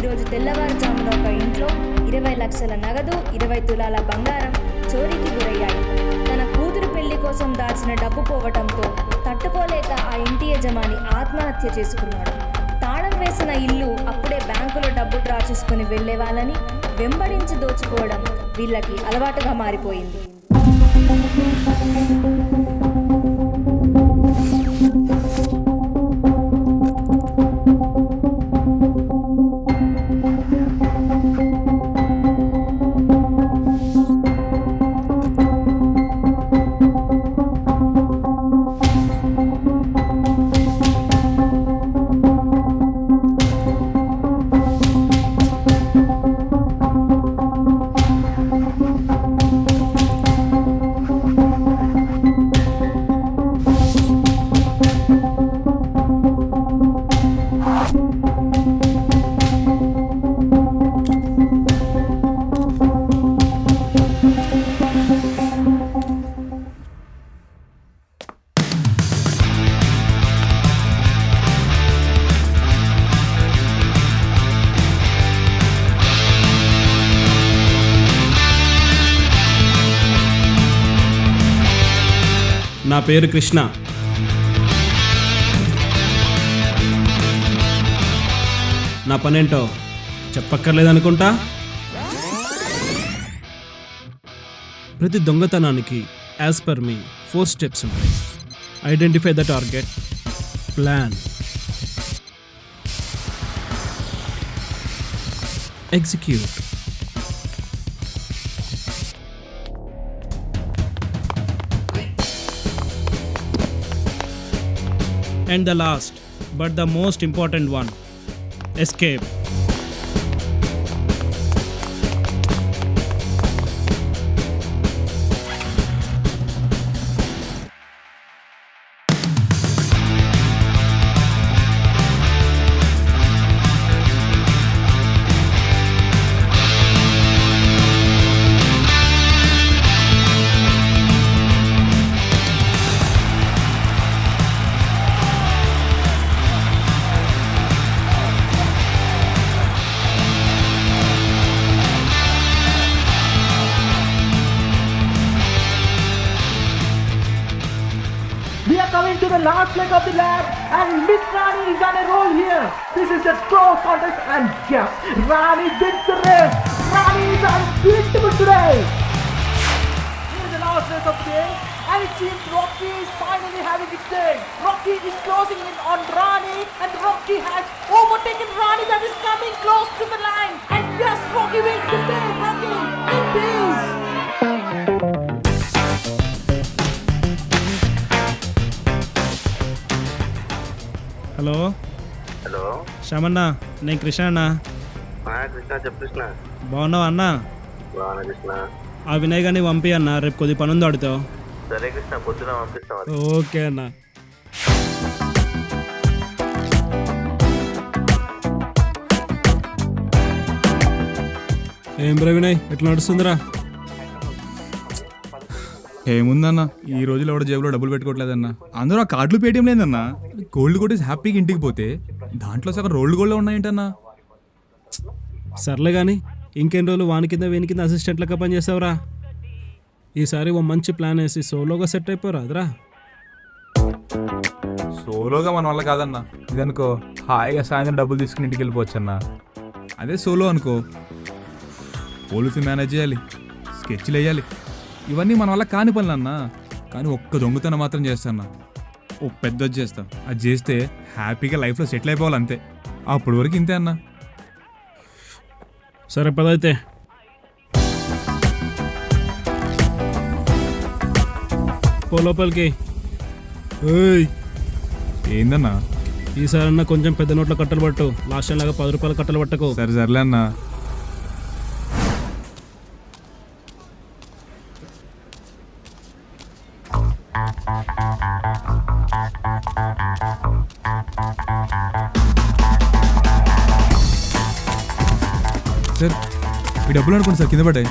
ఈరోజు తెల్లవారుజామున ఒక ఇంట్లో 20 లక్షల నగదు 20 తులాల బంగారం చోరీకి గురయ్యాయి. తన కూతురు పెళ్లి కోసం దాచిన డబ్బు పోవటంతో తట్టుకోలేక ఆ ఇంటి యజమాని ఆత్మహత్య చేసుకున్నాడు. తాళం వేసిన ఇల్లు అప్పుడే బ్యాంకులో డబ్బు డ్రా చేసుకుని వెళ్లే వాళ్ళని వెంబడించి దోచుకోవడం వీళ్ళకి అలవాటుగా మారిపోయింది. నా పేరు కృష్ణ. నా పనేంటో చెప్పక్కర్లేదనుకుంటా. ప్రతి దొంగతనానికి యాజ్ పర్ మీ 4 స్టెప్స్ ఉంటాయి. Identify the target, plan, execute. And the last, but the most important one, escape. We are coming to the last leg of the lab and Miss Rani is on a roll here. This is a draw contest and yes, Rani wins the race. Rani is unbeatable today. This is the last race of the day and it seems Rocky is finally having its day. Rocky is closing in on Rani and Rocky has overtaken Rani that is coming close to the line. And yes, Rocky wins the day. Rocky, in peace. Hello hello Shyamanna, నేను కృష్ణ అన్న. కృష్ణ, చెప్పు కృష్ణ. బాగున్నావా అన్న? బాగున్నా కృష్ణ. ఆ వినయ్ గారిని పంపి అన్న, రేపు కొద్ది పని ఉంది అడుగుతావు. సరే కృష్ణ, పొద్దున పంపిస్తాం. ఓకే అన్న. ఏం బ్రా వినయ్, ఎట్లా నడుస్తుందిరా? ఏముందన్న, ఈ రోజులో ఎవడ జేబులో డబ్బులు పెట్టుకోవట్లేదన్న. అందరూ ఆ కార్డులు పేటిఎం లేదన్నా. గోల్డ్ కొట్టేసి హ్యాపీగా ఇంటికి పోతే దాంట్లో సగం రోల్డ్ గోల్డ్ ఉన్నాయంటన్నా. సర్లే కానీ ఇంకెన్ని రోజులు వాని కింద వీని కింద అసిస్టెంట్లగా పనిచేస్తావురా? ఈసారి ఓ మంచి ప్లాన్ వేసి సోలోగా సెట్ అయిపోరా అదరా. సోలోగా మన వల్ల కాదన్నా. ఇదనుకో హాయిగా సాయంత్రం డబ్బులు తీసుకుని ఇంటికి వెళ్ళిపోవచ్చు అన్న. అదే సోలో అనుకో, పోలీసులు మేనేజ్ చేయాలి, స్కెచ్లు వేయాలి, ఇవన్నీ మన వల్ల కాని పనులు అన్నా. కానీ ఒక్క దొంగతనం మాత్రం చేస్తాన్నా, ఓ పెద్దది చేస్తా. అది చేస్తే హ్యాపీగా లైఫ్లో సెటిల్ అయిపోవాలి అంతే. అప్పటి వరకు ఇంతే అన్నా. సరే పదైతే. పో లోపలికి. ఏందన్నా? ఈసారి అన్న కొంచెం పెద్ద నోట్ల కట్టలు పట్టు. లాస్ట్ టైం లాగా 10 రూపాయల కట్టలు పట్టకు. సరే సర్లే అన్నా. సార్ ఈ డబ్బులు అనుకోండి సార్, కింద పడ్డాయి.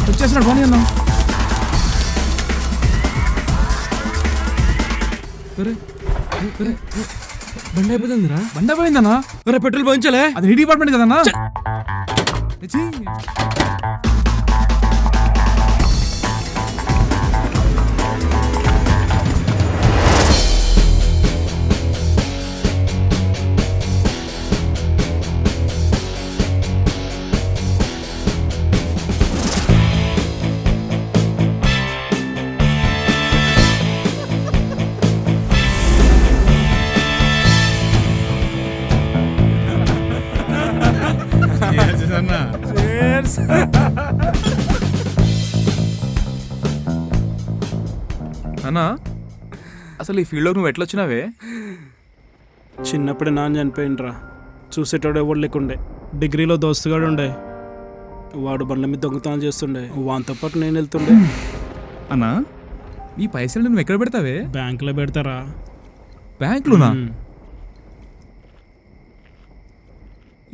వచ్చేసినాడు పని అన్నా. అరే అరే, బండి అయిపోతుందిరా. బండ పోయిందన్నా. అరే పెట్రోల్ పోయించలే. అది నీ డిపార్ట్మెంట్ కదన్నా. ఛీ. అన్నా అసలు ఈ ఫీల్డ్లో నువ్వు ఎట్లా వచ్చినావే? చిన్నప్పుడే నాన్న చనిపోయిండ్రా. చూసేటోడు ఎవడు లేకుండే. డిగ్రీలో దోస్తుగాడు ఉండే. వాడు బండ్ల మీద దొంగతనాలు చేస్తుండే. వానితో పాటు నేను వెళ్తుండే. అన్నా ఈ పైసలు నువ్వు ఎక్కడ పెడతావే? బ్యాంకులో పెడతారా. బ్యాంకులోనా?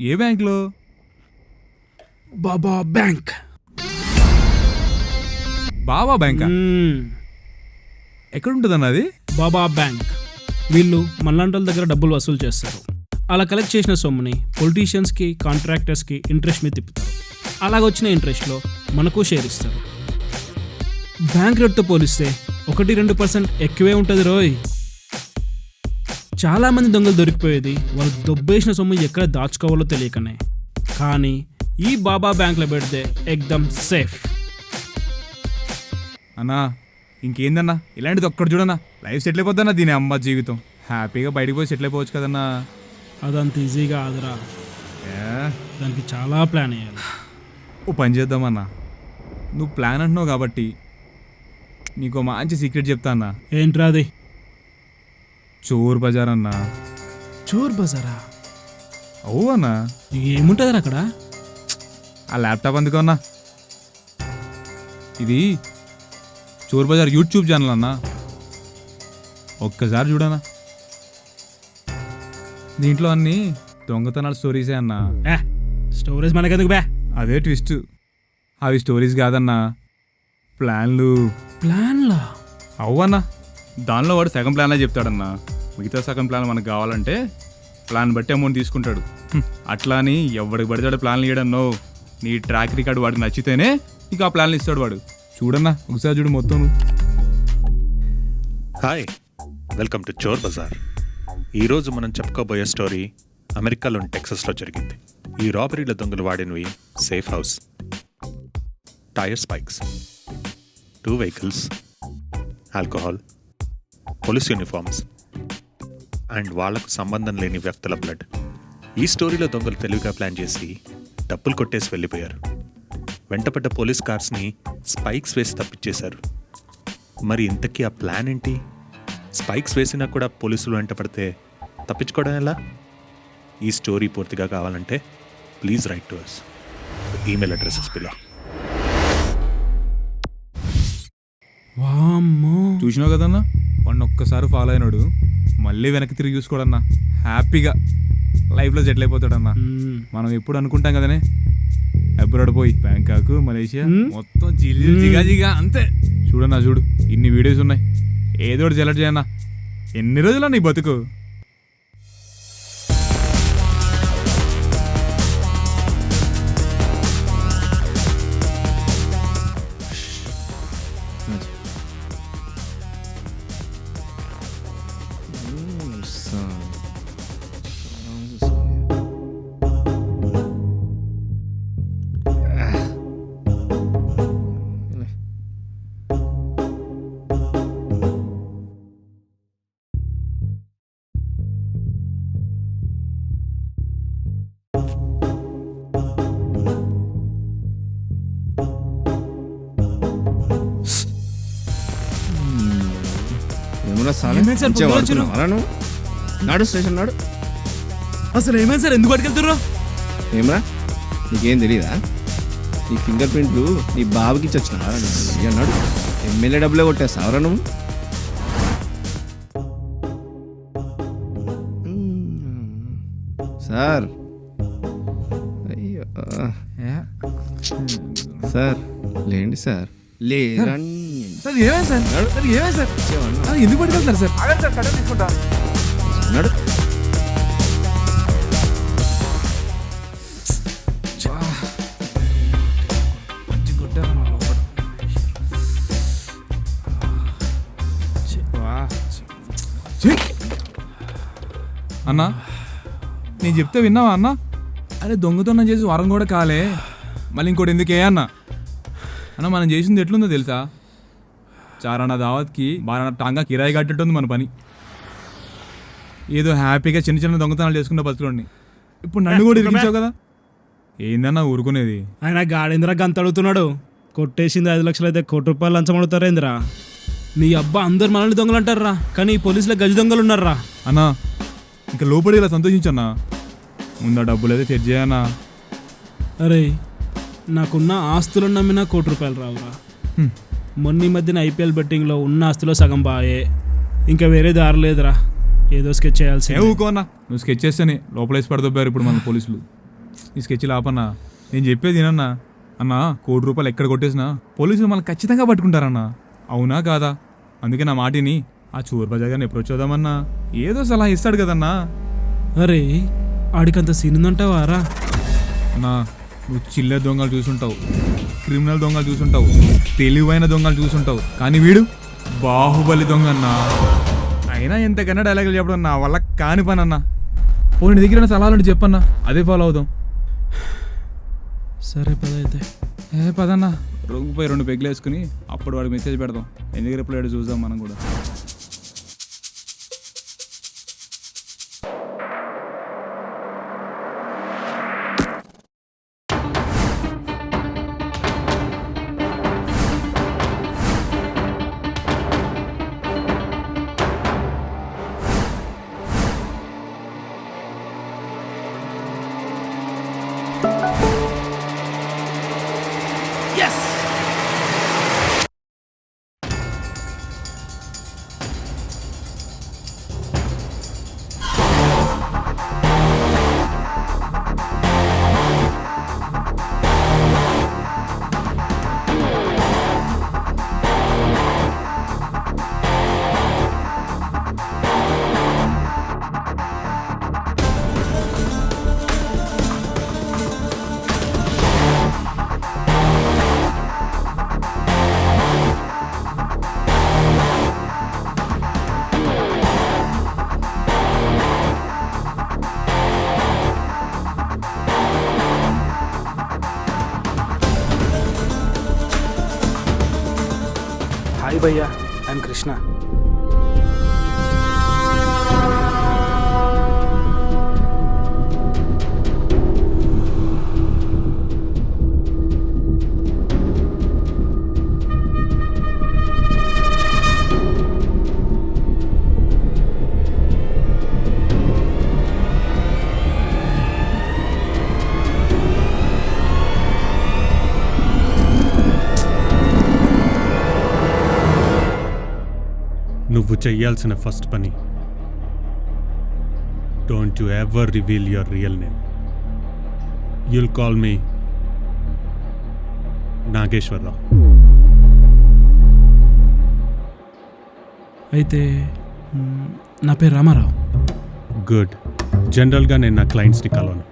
ఏ బ్యాంకులో? బాబా బ్యాంక్. బాబా బ్యాంకా? ఎక్కడ ఉంటుందన్న అది? బాబా బ్యాంక్. వీళ్ళు మల్లాంటల దగ్గర డబ్బులు వసూలు చేస్తారు. అలా కలెక్ట్ చేసిన సొమ్ముని పొలిటీషియన్స్కి, కాంట్రాక్టర్స్కి ఇంట్రెస్ట్ మీద తిప్పుతారు. అలాగొచ్చిన ఇంట్రెస్ట్లో మనకు షేర్ ఇస్తారు. బ్యాంక్ రేట్తో పోలిస్తే 1-2% ఎక్కువే ఉంటుంది రోయ్. చాలామంది దొంగలు దొరికిపోయేది వాళ్ళు దొబ్బేసిన సొమ్ము ఎక్కడ దాచుకోవాలో తెలియకనే. కానీ ఈ బాబా బ్యాంక్లో పెడితే ఎక్దమ్ సేఫ్. అన్నా ఇంకేందన్నా ఇలాంటిది ఒక్కటి చూడన్నా, లైఫ్ సెటిల్ అయిపోద్దన్నా. దీని అమ్మ జీవితం హ్యాపీగా బయటికి పోయి సెటిల్ అయిపోవచ్చు కదన్నా. అదంత ఈజీగా ఆదరా. దానికి చాలా ప్లాన్ వేయాలి. ఓ పని చేద్దామన్నా, నువ్వు ప్లాన్ అంటున్నావు కాబట్టి నీకు మంచి సీక్రెట్ చెప్తా అన్నా. ఏంట్రా అది? చోర్ బజార్ అన్నా. చోర్ బజారా? అవు అన్నా. ఏముంటుంది అక్కడ? ఆ ల్యాప్టాప్ అందుకో అన్నా. ఇది చోర్ బజార్ యూట్యూబ్ ఛానల్ అన్నా. ఒక్కసారి చూడనా. దీంట్లో అన్ని దొంగతనాల స్టోరీసే అన్నా. స్టోరేజ్ మనకెందుకు బే? అదే ట్విస్ట్. అవి స్టోరీస్ కాదన్నా, ప్లాన్లు. ప్లాన్లా? అవ్వన్నా, దానిలో వాడు సగం ప్లాన్లే చెప్తాడన్నా. మిగతా సగం ప్లాన్ మనకు కావాలంటే ప్లాన్ బట్టి అమౌంట్ తీసుకుంటాడు. అట్లా అని ఎవడికి పడితే ప్లాన్లు ఇవ్వడన్నో. నీ ట్రాక్ రికార్డు వాడికి నచ్చితేనే నీకు ఆ ప్లాన్లు ఇస్తాడు వాడు. చూడన్నా ఒకసారి చూడు మొత్తం. హాయ్, వెల్కమ్ టు చోర్ బజార్. ఈరోజు మనం చెప్పుకోబోయే స్టోరీ అమెరికాలోని టెక్సస్లో జరిగింది. ఈ రాబరీల దొంగలు వాడినవి safe house, tyre spikes, 2 vehicles, alcohol, police uniforms and వాళ్లకు సంబంధం లేని వ్యక్తుల బ్లడ్. ఈ స్టోరీలో దొంగలు తెలివిగా ప్లాన్ చేసి డబ్బులు కొట్టేసి వెళ్ళిపోయారు. వెంటపడ్డ పోలీస్ కార్స్ని స్పైక్స్ వేసి తప్పించేశారు. మరి ఇంతకీ ఆ ప్లాన్ ఏంటి? స్పైక్స్ వేసినా కూడా పోలీసులు వెంటపడితే తప్పించుకోవడం ఎలా? ఈ స్టోరీ పూర్తిగా కావాలంటే please right to us. Email addresses below. వామ్మో, చూసినావు కదన్నా, వాడిని ఒక్కసారి ఫాలో అయినాడు మళ్ళీ వెనక్కి తిరిగి చూసుకోడన్నా. హ్యాపీగా లైఫ్లో సెటిల్ అయిపోతాడన్నా. మనం ఎప్పుడు అనుకుంటాం కదనే అబ్రాడ్ పోయి బ్యాంకాక్, మలేషియా మొత్తం జిగా జిగా అంతే. చూడన్నా చూడు, ఇన్ని వీడియోస్ ఉన్నాయి. ఏదో ఒకటి సెలెక్ట్ చేయన్నా. ఎన్ని రోజులా నీ బతుకు? నాడు స్టేషన్ నాడు. అసలు ఏమైంది సార్? ఎందుకు పట్టుకెళ్తుర్రు? ఏమరా నీకేం తెలీదా? నీ ఫింగర్ ప్రింట్లు నీ బాబుకి ఇచ్చొచ్చినా అన్నాడు. ఎమ్మెల్యే డబ్బులే కొట్టేస్తావరా నువ్వు? సార్ అయ్యో సార్ లేండి సార్. లేరండి ఏమైంది సార్? సార్ ఏమైంది సార్? ఎందుకు పట్టుకెళ్తారు సార్? ఆగండి సార్, కట్టం తీసుకుంటా. నడు. అన్నా నేను చెప్తే విన్నావా అన్నా? అరే దొంగతనం చేసి వారం కూడా కాలే, మళ్ళీ ఇంకోటి ఎందుకే అన్న? అన్న మనం చేసింది ఎట్లుందో తెలుసా? చారానా దావత్కి బారానా టాంగా కిరాయి కట్టేట్టుంది మన పని. ఏదో హ్యాపీగా చిన్న చిన్న దొంగతనాలు చేసుకున్న బతుకులోని ఇప్పుడు నన్ను కూడా ఇరికించావు కదా. ఏందన్నా ఊరుకునేది? ఆయన గాడేంద్రా గంత అడుగుతున్నాడు. కొట్టేసింది 5 లక్షలు అయితే ₹1 కోటి లంచం అడుగుతారేంద్రా? నీ అబ్బా అందరు మనల్ని దొంగలు అంటారా, కానీ ఈ పోలీసులో గజ దొంగలు ఉన్నారా? అన్నా ఇంకా లోపడి ఇలా సంతోషించన్నా, ముందు ఆ డబ్బులు అయితే సెట్ చేయన్నా. అరే నాకున్న ఆస్తులను నమ్మినా ₹1 కోటి రావురా. మొన్న ఈ మధ్యన IPL బెట్టింగ్లో ఉన్న ఆస్తిలో సగం బాయే, ఇంకా వేరే దారి లేదురా, ఏదో స్కెచ్ చేయాల్సి. ఊకో అన్నా, నువ్వు స్కెచ్ చేస్తేనే లోపలేసి పడదొబ్బారు ఇప్పుడు మన పోలీసులు. ఈ స్కెచ్లు ఆపన్నా, నేను చెప్పేది వినన్నా. అన్నా ₹1 కోటి ఎక్కడ కొట్టేసినా పోలీసులు మనల్ని ఖచ్చితంగా పట్టుకుంటారన్నా, అవునా కాదా? అందుకే నా మాటిని ఆ చోర్ బజార్ గారిని అప్రోచ్ అవుదామన్నా, ఏదో సలహా ఇస్తాడు కదన్నా. అరే ఆడికంత సీన్ ఉందంటావారా? అన్నా నువ్వు చిల్లర దొంగలు చూసుంటావు, క్రిమినల్ దొంగలు చూసుంటావు, తెలివైన దొంగలు చూసుంటావు, కానీ వీడు బాహుబలి దొంగ అన్నా. అయినా ఎంతకన్నా డైలాగులు చెప్పడం నా వల్ల కాని పని అన్నా. పోనీ దగ్గర సలహాలు చెప్పన్నా, అదే ఫాలో అవుదాం. సరే పదైతే. పదన్నా, రొంగిపోయి 2 పెగ్గులు వేసుకుని అప్పుడు వాడికి మెసేజ్ పెడదాం, ఎందుకు రిప్లై చూద్దాం మనం కూడా. హాయ్ భయ్యా, ఐఎమ్ కృష్ణ. నువ్వు చెయ్యాల్సిన ఫస్ట్ పని, don't you ever reveal your real name. You'll call me Nageswara Rao. అయితే నా పేరు రామారావు. గుడ్. జనరల్గా నేను నా క్లయింట్స్ని కలవను.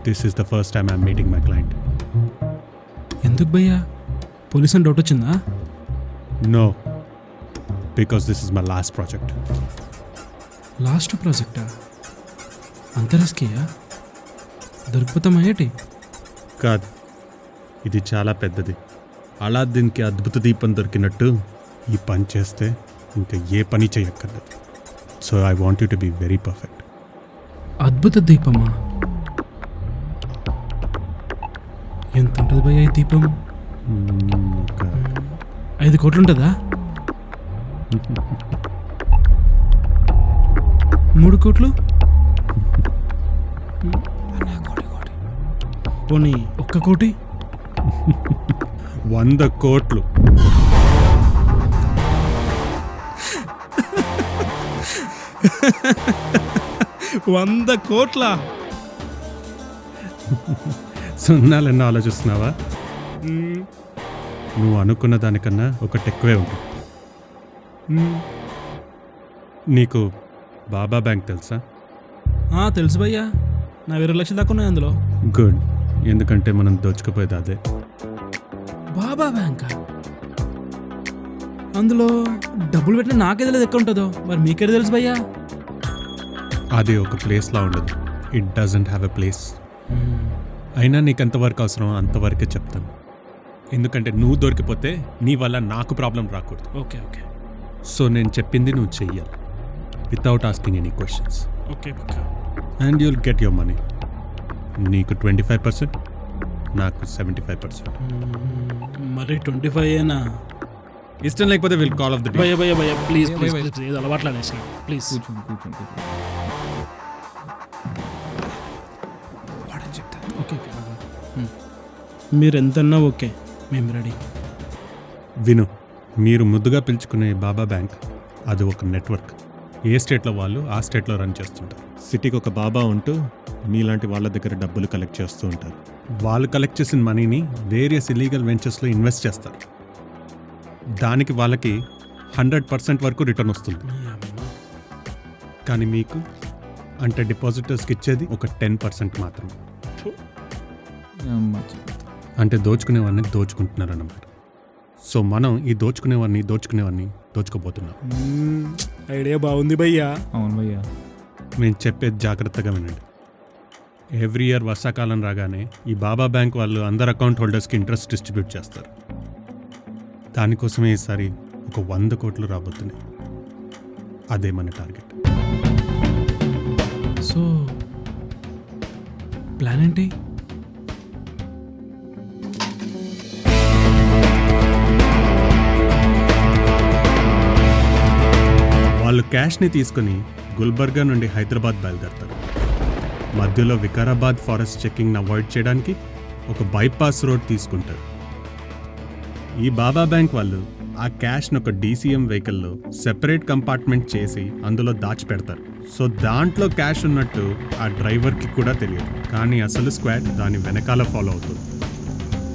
This is the first time I'm meeting my client. ఎందుకు భయ్యా, పోలీస్ అని డౌట్ వచ్చిందా? No, because this is my last project. Last ప్రాజెక్టా? అంత రిస్కీయా? దొరికిపోతామా ఏంటి? కాదు, ఇది చాలా పెద్దది. అలాద్దీన్కి అద్భుత దీపం దొరికినట్టు ఈ పని చేస్తే ఇంకా ఏ పని చేయక్కర్లేదు. So I want you to be very perfect. అద్భుత దీపమా? ఎంత ఉంటుంది భయ్యా ఈ దీపం? 5 కోట్లు ఉంటుందా? 3 కోట్లు? పోనీ 1 కోటి? 100 కోట్లు. $100 కోట్ల? సున్నాలెన్నో ఆలోచిస్తున్నావా? నువ్వు అనుకున్న దానికన్నా ఒకటి ఎక్కువే ఉంటుంది. నీకు బాబా బ్యాంక్ తెలుసా? తెలుసు భయ్యా, నా 20 లక్షలు దాకా ఉన్నాయి అందులో. గుడ్, ఎందుకంటే మనం దోచుకుపోయేది అదే. బాబా బ్యాంకా? అందులో డబ్బులు పెట్టిన నాకే తెలియదు ఎక్కడ ఉంటుందో, మరి మీకేది తెలుసు భయ్యా? అది ఒక ప్లేస్లా ఉండదు. It doesn't have a place. అయినా నీకు ఎంతవరకు అవసరం అంతవరకే చెప్తాను. ఎందుకంటే నువ్వు దొరికిపోతే నీ వల్ల నాకు ప్రాబ్లం రాకూడదు. ఓకే ఓకే సో నేను చెప్పింది నువ్వు చెయ్యాలి without asking any questions. Okay పక్కా. And you'll get your money. నీకు 25%, నాకు 75%. మరి 25 ఏనా? ఇష్టం లేకపోతే will call off the day. భయ్యా భయ్యా భయ్యా ప్లీజ్ భయ్యా, ప్లీజ్ ప్లీజ్, ఏదో అలవాట్లు అనేసి ప్లీజ్. కూర్చోండి. ఓకే ఓకే మీరు ఎంతన్నా ఓకే, మేము రెడీ. విను, మీరు ముద్దుగా పిలుచుకునే బాబా బ్యాంక్ అది ఒక నెట్వర్క్. ఏ స్టేట్లో వాళ్ళు ఆ స్టేట్లో రన్ చేస్తుంటారు. సిటీకి ఒక బాబా ఉంటూ మీలాంటి వాళ్ళ దగ్గర డబ్బులు కలెక్ట్ చేస్తూ ఉంటారు. వాళ్ళు కలెక్ట్ చేసిన మనీని వేరియస్ ఇల్లీగల్ వెంచర్స్లో ఇన్వెస్ట్ చేస్తారు. దానికి వాళ్ళకి 100% వరకు రిటర్న్ వస్తుంది. కానీ మీకు అంటే డిపాజిటర్స్కి ఇచ్చేది ఒక 10% మాత్రమే. అంటే దోచుకునేవాడిని దోచుకుంటున్నారన్నమాట. సో మనం ఈ దోచుకునేవాడిని దోచుకోబోతున్నాం. ఐడియా బాగుంది భయ్యా. అవును భయ్యా. మేము చెప్పేది జాగ్రత్తగా వినండి. ఎవ్రీ ఇయర్ వర్షాకాలం రాగానే ఈ బాబా బ్యాంక్ వాళ్ళు అందరు అకౌంట్ హోల్డర్స్కి ఇంట్రెస్ట్ డిస్ట్రిబ్యూట్ చేస్తారు. దానికోసమే ఈసారి ఒక 100 కోట్లు రాబోతున్నాయి. అదే మన టార్గెట్. సో ప్లాన్ ఏంటి? వాళ్ళు క్యాష్ని తీసుకుని గుల్బర్గా నుండి హైదరాబాద్ బయలుదేరతారు. మధ్యలో వికారాబాద్ ఫారెస్ట్ చెకింగ్ని అవాయిడ్ చేయడానికి ఒక బైపాస్ రోడ్ తీసుకుంటారు. ఈ బాబా బ్యాంక్ వాళ్ళు ఆ క్యాష్ను ఒక DCM వెహికల్లో సెపరేట్ కంపార్ట్మెంట్ చేసి అందులో దాచిపెడతారు. సో దాంట్లో క్యాష్ ఉన్నట్టు ఆ డ్రైవర్కి కూడా తెలియదు. కానీ అసలు స్క్వాడ్ దాని వెనకాల ఫాలో అవుతుంది.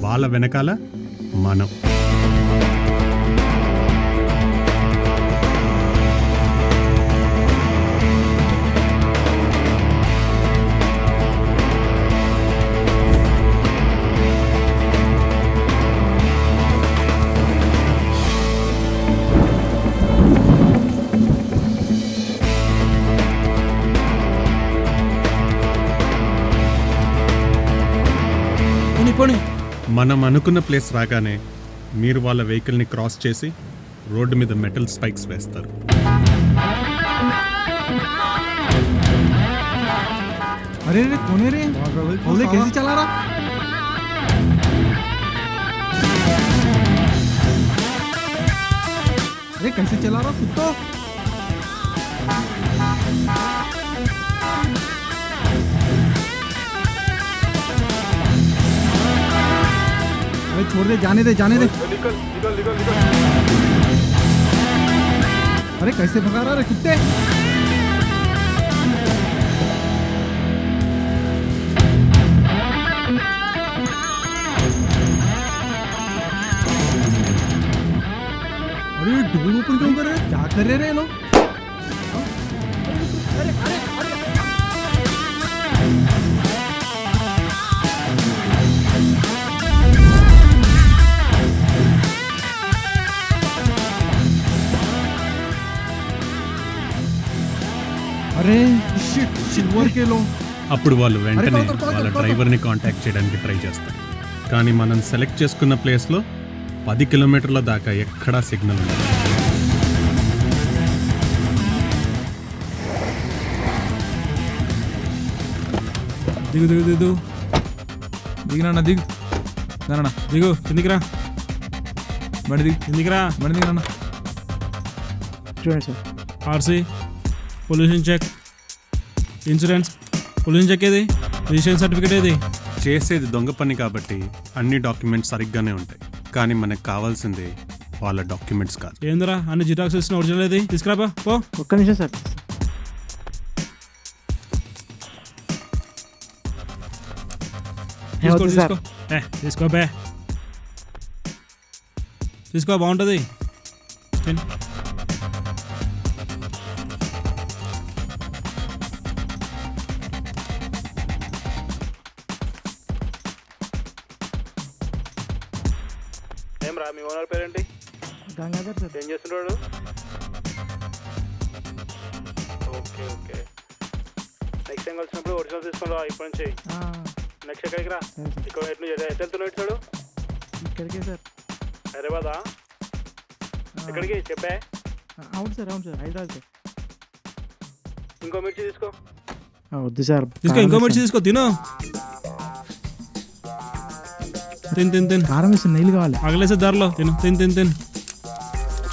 వాళ్ళ వెనకాల మనం. పోనీ మనం అనుకున్న ప్లేస్ రాగానే మీరు వాళ్ళ వెహికల్ని క్రాస్ చేసి రోడ్డు మీద మెటల్ స్పైక్స్ వేస్తారు. अरे रे कौन है रे? बोले कैसे चला रहा? अरे कैसे चला रहा खुद तो? अरे छोड़ दे, जाने दे निकल। अरे कैसे भगा रहा रे कुत्ते? अरे डोर ओपन क्यों कर रहे? क्या कर रहे लोग? अरे अरे अरे अरे शिट सिल्वर के लोग. అప్పుడు వాళ్ళు వెంటనే అరే, కాదు, వాళ్ళ కాదు. డ్రైవర్ని కాంటాక్ట్ చేయడానికి ట్రై చేస్తారు. కానీ మనం సెలెక్ట్ చేసుకున్న ప్లేస్లో 10 కిలోమీటర్ల దాకా ఎక్కడా సిగ్నల్ ఉండదు. దిగు దిగు దిగు దిగినా దిగు నాన్న దిగు, కిందికి రా, బండి దిగు కిందికి రా. బండి దిగు నాన్న. చూడండి sir. RC, pollution check, insurance. Pollution check ఏది? రిజిస్ట్రేషన్ సర్టిఫికేట్ ఏది? చేసేది దొంగ పని కాబట్టి అన్ని డాక్యుమెంట్స్ సరిగ్గానే ఉంటాయి. కానీ మనకు కావాల్సింది వాళ్ళ డాక్యుమెంట్స్ కాదు. ఏందిరా అన్ని జిరాక్స్ ఇస్తున్న ఒరిజినల్ ఏది? తీసుకురాబా పో. ఒక్క నిమిషం సార్. తీసుకో వద్దు సార్. తీసుకో. తీసుకో బే. తీసుకో బాగుంటుంది. తిను. ఏం రా మీ ఓనర్ పేరేంటి? గంగాధర్ సార్. ఏం చేస్తున్నాడు? ఓకే ఓకే, నెక్స్ట్ టైం కలిసినప్పుడు ఒరిజినల్ తీసుకుని రా ఇప్పటి నుంచి. నెక్స్ట్ ఎక్కడికి రా? ఇక్కడ ఎటు వెళ్తున్నావు? ఇటు ఇక్కడికే సార్. హైదరాబాదా? ఎక్కడికి చెప్పే? అవును సార్, అవును సార్, హైదరాబాద్ సార్. ఇంకో మిర్చి తీసుకో. వద్దు సార్, తీసుకో, ఇంకో మిర్చి తీసుకో, తిను. తిన్ తిన్ తిన్. కారం వేసి నీళ్ళు కావాలి. ఆగలేసే దారిలో తిను. తిన్ తిన్ తిన్.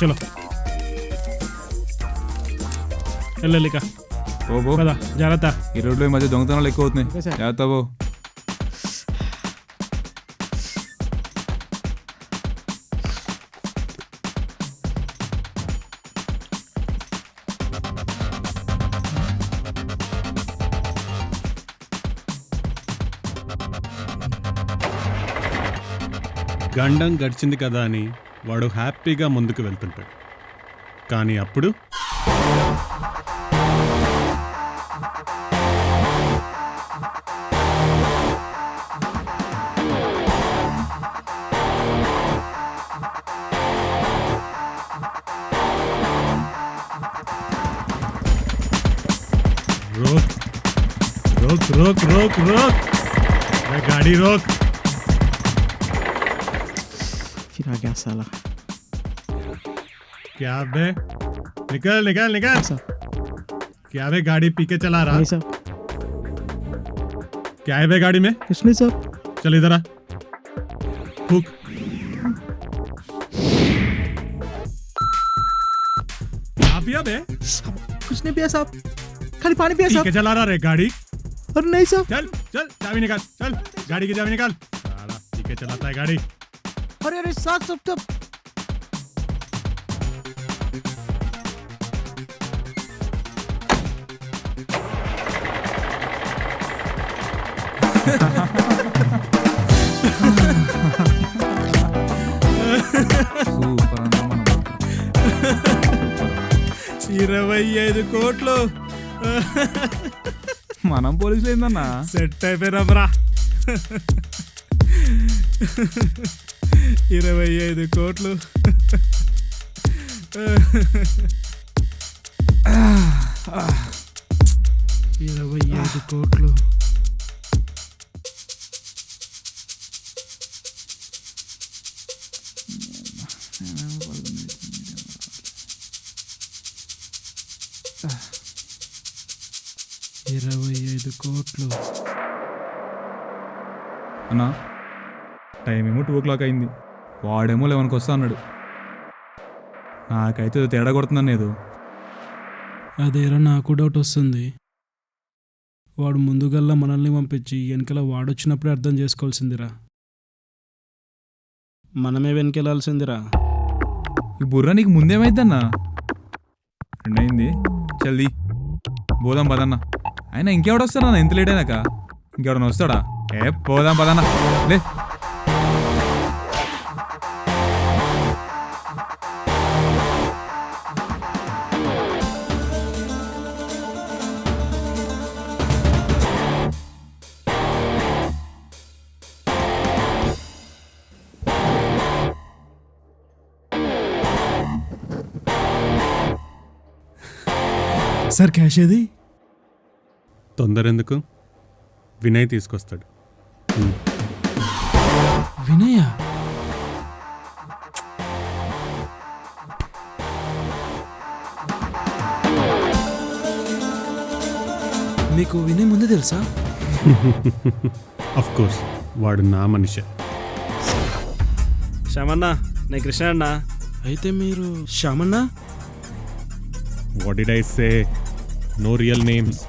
చలో వెళ్ళిక ఓ బో, కదా, జాగ్రత్త. ఈ రోడ్లో ఈ మధ్య దొంగతనాలు ఎక్కువ అవుతున్నాయి. Okay sir. జాగ్రత్త బో. గండం గడిచింది కదా అని వాడు హ్యాపీగా ముందుకు వెళ్తుంటాడు. కానీ అప్పుడు रोक रोक रोक रोक रोक, गाड़ी रोक. फिर आ गया साला. क्या बे, निकल निकल निकल. सर. क्या बे गाड़ी पी के चला रहा? नहीं सर. क्या है बे गाड़ी में? कुछ नहीं सर. चल इधर आ. फूक. क्या पिया बे? कुछ नहीं पिया साहब, खाली पानी पिया पी साहब. के चला रहा रे गाड़ी. अरे नहीं साहब. चल चल चाबी निकाल, चल गाड़ी की चाबी निकाल. साला पी के चलाता है गाड़ी. अरे अरे साहब सब सब. సూపర్ అన్న మనం. 25 కోట్లు మనం పోలీసులు ఏందన్నా? సెట్ అయిపోయినరా. 25 కోట్లు. 25 కోట్లు. కోట్లు అన్నా టైం ఏమో 2 అయింది, వాడేమో 11కి వస్తా అన్నాడు. నాకైతే ఏదో తేడా కొడుతున్నాను ఏదో. అదేరా నాకు డౌట్ వస్తుంది. వాడు ముందుగల్లా మనల్ని పంపించి వెనకాల వాడొచ్చినప్పుడే అర్థం చేసుకోవాల్సిందిరా. మనమే వెనకెళ్ళాల్సిందిరా. ఈ బుర్ర నీకు ముందేమైందన్నా? 2 అయింది, చల్ది పోదాం పదన్నా. అయినా ఇంకెవడు వస్తాడన్నా ఎంత లేట్ అయినాక? ఇంకెవడన్నా వస్తాడా? పోదాం పదన్నా లే. సార్ క్యాష్ ఏది? తొందర ఎందుకు, వినయ్ తీసుకొస్తాడు. వినయ? మీకు వినయ్ ముందే తెలుసా? అఫ్ కోర్స్, వాడు నా మనిషే. శ్యామన్న, నేను కృష్ణ అన్న. అయితే మీరు Shyamanna? What did I say? No real names.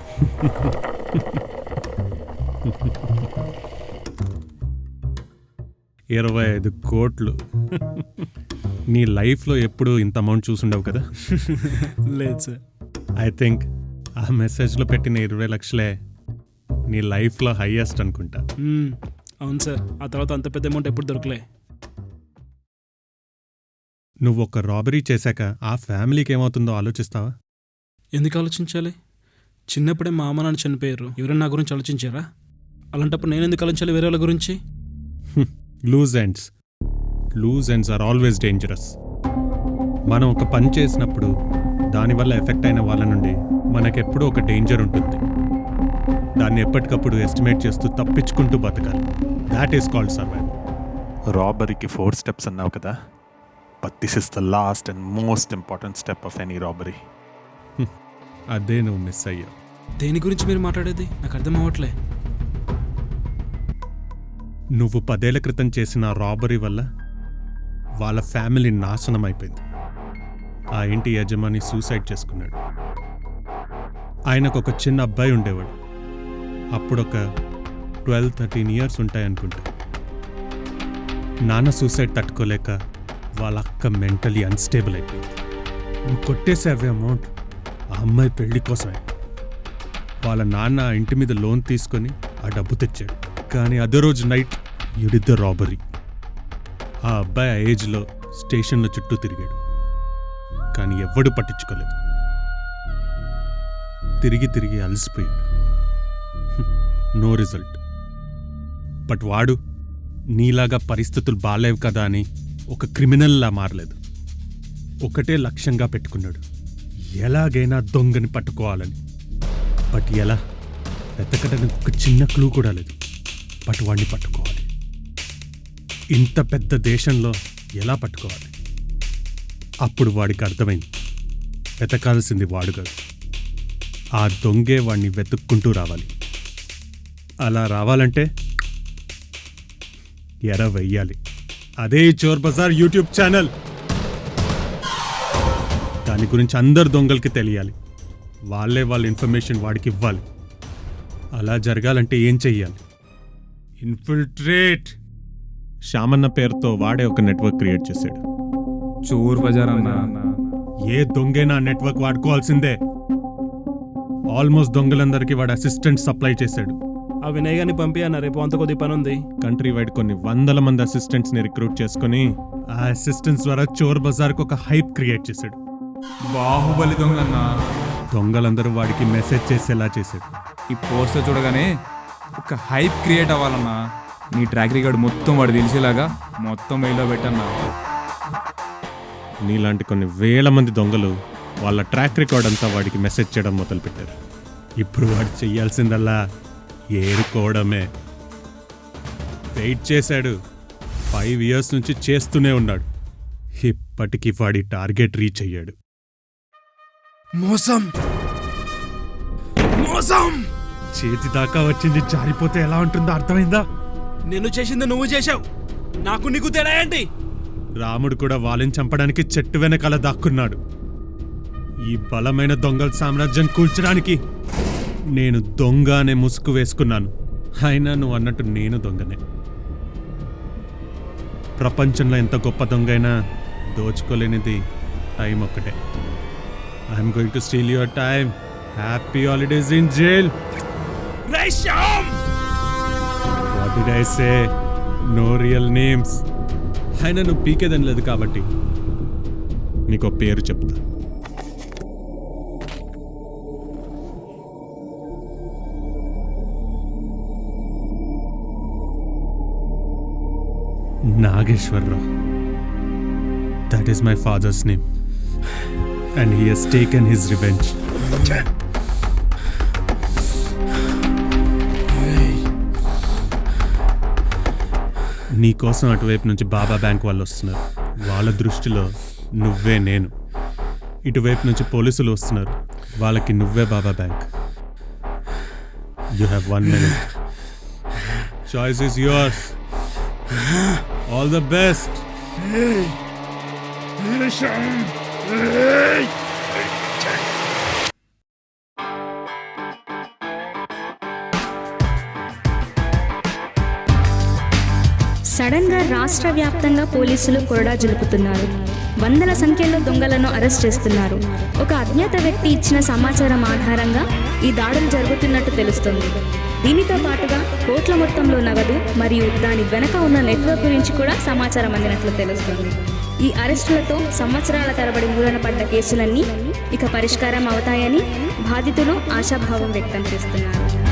25 కోట్లు. నీ లైఫ్లో ఎప్పుడు ఇంత అమౌంట్ చూసుండవు కదా? లేదు సార్. ఐ థింక్ ఆ మెసేజ్లో పెట్టిన 20 లక్షలే నీ లైఫ్లో హైయెస్ట్ అనుకుంటా. అవును సార్, ఆ తర్వాత అంత పెద్ద అమౌంట్ ఎప్పుడు దొరకలే. నువ్వు ఒక రాబరీ చేశాక ఆ ఫ్యామిలీకి ఏమవుతుందో ఆలోచిస్తావా? ఎందుకు ఆలోచించాలి? చిన్నప్పుడే మా అమ్మ నాన్న చనిపోయారు. ఎవరైనా నా గురించి ఆలోచించారా? అలాంటప్పుడు నేను ఎందుకు ఆలోచించాలి వేరే వాళ్ళ గురించి? Loose ends are always dangerous. మనం ఒక పని చేసినప్పుడు దానివల్ల ఎఫెక్ట్ అయిన వాళ్ళ నుండి మనకెప్పుడూ ఒక డేంజర్ ఉంటుంది. దాన్ని ఎప్పటికప్పుడు ఎస్టిమేట్ చేస్తూ తప్పించుకుంటూ బతకాలి. That is called survival. రాబరీకి 4 steps అన్నావు కదా, but this is the last and most important step of any robbery. అదే నువ్వు మిస్ అయ్యావు. దేని గురించి మీరు మాట్లాడేది నాకు అర్థం అవ్వట్లే. నువ్వు 10 ఏళ్ల క్రితం చేసిన రాబరీ వల్ల వాళ్ళ ఫ్యామిలీ నాశనం అయిపోయింది. ఆ ఇంటి యజమాని సూసైడ్ చేసుకున్నాడు. ఆయనకు ఒక చిన్న అబ్బాయి ఉండేవాడు. అప్పుడొక 12-13 years ఉంటాయనుకుంటా. నాన్న సూసైడ్ తట్టుకోలేక వాళ్ళ అక్క మెంటలీ అన్స్టేబుల్ అయిపోయింది. నువ్వు కొట్టేసావే అమౌంట్ ఆ అమ్మాయి పెళ్లి కోసమే. వాళ్ళ నాన్న ఆ ఇంటి మీద లోన్ తీసుకొని ఆ డబ్బు తెచ్చాడు. కానీ అదే రోజు night you did the robbery. ఆ అబ్బాయి ఆ ఏజ్లో స్టేషన్ల చుట్టూ తిరిగాడు, కానీ ఎవ్వడూ పట్టించుకోలేదు. తిరిగి అలసిపోయాడు. No result. బట్ వాడు నీలాగా పరిస్థితులు బాలేవు కదా అని ఒక క్రిమినల్లా మారలేదు. ఒకటే లక్ష్యంగా పెట్టుకున్నాడు, ఎలాగైనా దొంగని పట్టుకోవాలని. బట్ ఎలా వెతకడానికి ఒక చిన్న క్లూ కూడా లేదు. బట్ వాడిని పట్టుకోవాలి. ఇంత పెద్ద దేశంలో ఎలా పట్టుకోవాలి? అప్పుడు వాడికి అర్థమైంది, వెతకాల్సింది వాడు కాదు, ఆ దొంగే వాడిని వెతుక్కుంటూ రావాలి. అలా రావాలంటే ఎర వెయ్యాలి. అదే చోర్ బజార్ యూట్యూబ్ ఛానల్. దాని గురించి అందరు దొంగలకి తెలియాలి. వాళ్ళే వాళ్ళ ఇన్ఫర్మేషన్ వాడికి ఇవ్వాలి. అలా జరగాలంటే ఏం చెయ్యాలి? ఇన్ఫిల్ట్రేట్. శ్యామన్న పేరుతో వాడే ఒక నెట్వర్క్ క్రియేట్ చేశాడు. చోర్ బజార్ అన్నా. ఏ దొంగైనా నెట్వర్క్ వాడుకోవాల్సిందే. ఆల్మోస్ట్ దొంగలందరికీ వాడు అసిస్టెంట్ సప్లై చేశాడు. ఆ వినయ్ గారిని పంపి అన్న, రేపు అంత కొద్ది పని ఉంది. కంట్రీ వైడ్ కొన్ని 100 మంది అసిస్టెంట్స్ ని రిక్రూట్ చేసుకుని ఆ అసిస్టెంట్స్ ద్వారా చోర్ బజార్కి ఒక హైప్ క్రియేట్ చేశాడు. బాహుబలి దొంగ అన్నా. దొంగలందరూ వాడికి మెసేజ్ చేసేలా చేశాడు. ఈ పోస్టర్ చూడగానే ఒక హైప్ క్రియేట్ అవ్వాలన్నా. నీ ట్రాక్ రికార్డ్ మొత్తం వాడు తెలిసేలాగా మొత్తం మెయిల్లో పెట్టన్నా. నీలాంటి కొన్ని వేల మంది దొంగలు వాళ్ళ ట్రాక్ రికార్డ్ అంతా వాడికి మెసేజ్ చేయడం మొదలుపెట్టారు. ఇప్పుడు వాడు చెయ్యాల్సిందల్లా ఏరుకోవడమే. వెయిట్ చేశాడు. 5 years నుంచి చేస్తూనే ఉన్నాడు. ఇప్పటికీ వాడి టార్గెట్ రీచ్ అయ్యాడు. మోసం చేతి దాకా వచ్చింది జారిపోతే ఎలా ఉంటుందో అర్థమైందా? నేను చేసింది నువ్వు చేశావు, నాకు నీకు తేడా ఏంటి? రాముడు కూడా వాళ్ళని చంపడానికి చెట్టు వెనకాల దాక్కున్నాడు. ఈ బలమైన దొంగల సామ్రాజ్యం కూల్చడానికి నేను దొంగ అనే ముసుగు వేసుకున్నాను. అయినా నువ్వు అన్నట్టు నేను దొంగనే. ప్రపంచంలో ఎంత గొప్ప దొంగైనా దోచుకోలేనిది టైం ఒక్కటే. I'm going to steal your time. Happy holidays in jail. What did I say? No real names. అయినా నువ్వు పీకేదని లేదు కాబట్టి నీకు పేరు చెప్తా. Nageshwarrao. That is my father's name. And he has taken his revenge. నీ కోసం అటువైపు నుంచి బాబా బ్యాంక్ వాళ్ళు వస్తున్నారు. వాళ్ళ దృష్టిలో నువ్వే నేను. ఇటువైపు నుంచి పోలీసులు వస్తున్నారు. వాళ్ళకి నువ్వే బాబా bank. You have 1 minute. Choice is yours. All the best. Sudden గా రాష్ట్ర వ్యాప్తంగా పోలీసులు కొరడా జరుపుతున్నారు. వందల సంఖ్యలో దొంగలను అరెస్ట్ చేస్తున్నారు. ఒక అజ్ఞాత వ్యక్తి ఇచ్చిన సమాచారం ఆధారంగా ఈ దాడులు జరుగుతున్నట్టు తెలుస్తుంది. దీనితో పాటుగా కోట్ల మొత్తంలో నగదు మరియు దాని వెనక ఉన్న నెట్వర్క్ గురించి కూడా సమాచారం అందినట్లు తెలుస్తుంది. ఈ అరెస్టులతో సంవత్సరాల తరబడి మూలన పడ్డ కేసులన్నీ ఇక పరిష్కారం అవుతాయని బాధితులు ఆశాభావం వ్యక్తం చేస్తున్నారు.